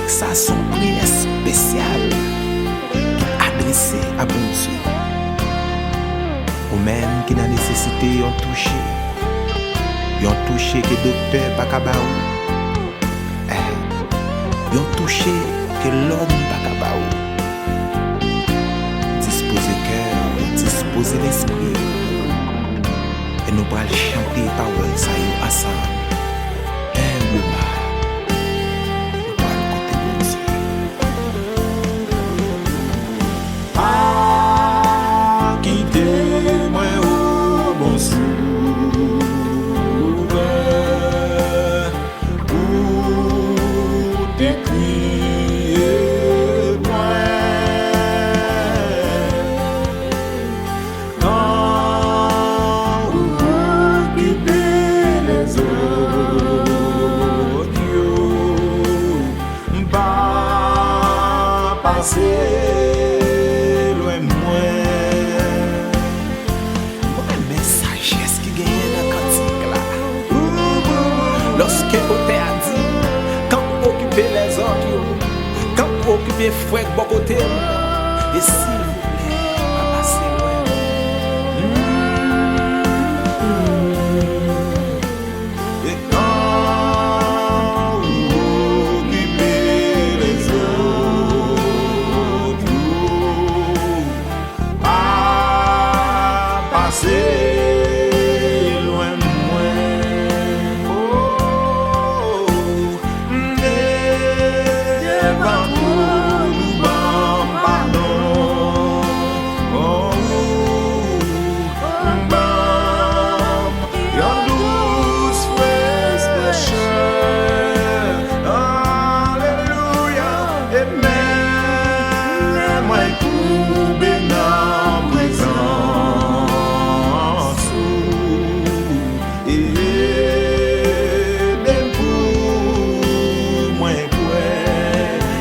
Ça son prière spéciale adressée à bon Dieu. Ou même qui n'a nécessité yon touché que docteur pas kabaou. Yon touché que l'homme pas kabaou. Disposer cœur, disposer l'esprit. Et nous allons chanter paroles ça yo ensemble. Humblement. Kite mwen ou bon sovè ou te kriye mwen quand ou occupé les autres yo pas passer lorsque côté a dit, quand vous occupez les autres, quand vous occupez frère bon côté, et s'il vous plaît, pas passer loin. Et quand vous occupez les autres, pas passer.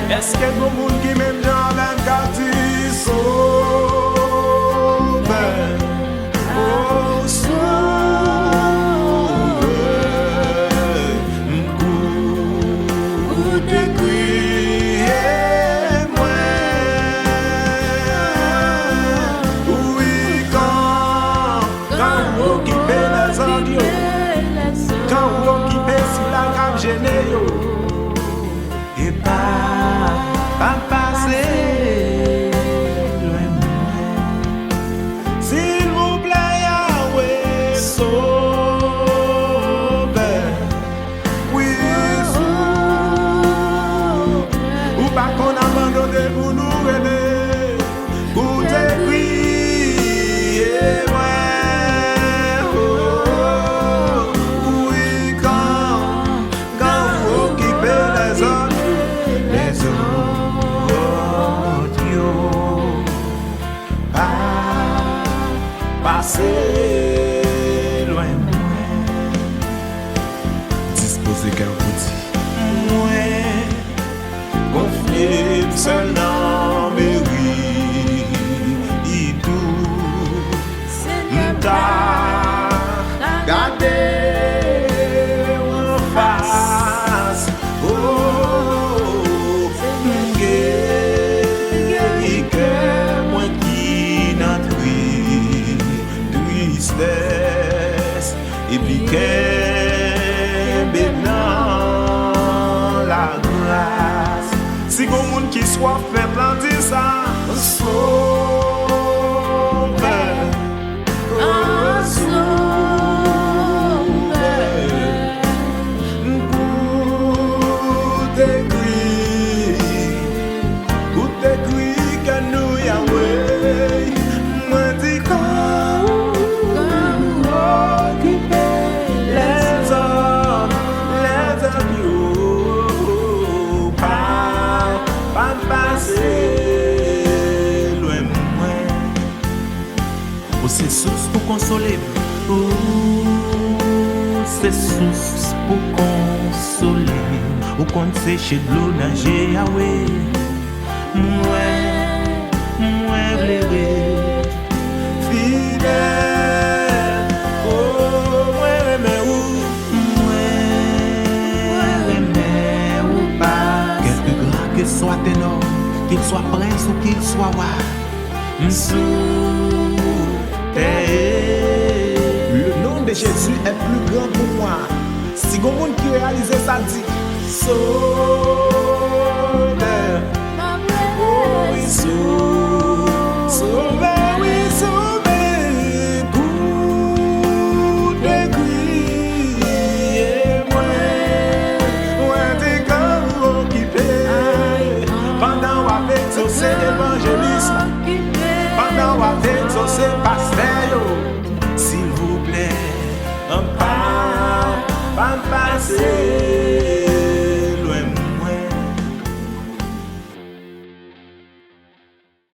Est-ce que vous monde qui même dans la quartier sauvé, oh sauvé, ou te crier moi, oui quand vous occupez les audios, quand vous occupez sur la cave gênée et pas passer loin de moi. S'il vous plaît, Yahweh, sauve. Oui, sauve. Ou pas qu'on abandonne pour nous aider. Pour te crier, ouais. Oh, oui, quand vous occupez les autres. Passer loin de moi. Disposer cœur pour dire. Moi, confier seul dans mes rides. M'ta gardé en face. Oh, moi qui n'a et puis qu'elle dans la grâce. Si bon monde qui soit fait planter ça, sauve, sauve, pour t'écrire que nous Yahweh, moi dis c'est source pour consoler. C'est source pour consoler. Ou quand c'est chez de l'eau nager, Yahweh. Moi, bléré, fidèle. Oh, moi, mais où? Moi, mais ou pas. Quelque grâce. ténor, qu'il soit prince ou qu'il soit roi. Le nom de Jésus est plus grand pour moi. Si vous monde qui réalise ça dit sauveur, oh oui, sauveur, oui, sauveur, pour te crier, moi t'es comme occupé pendant avec exaucer l'évangélisme, pendant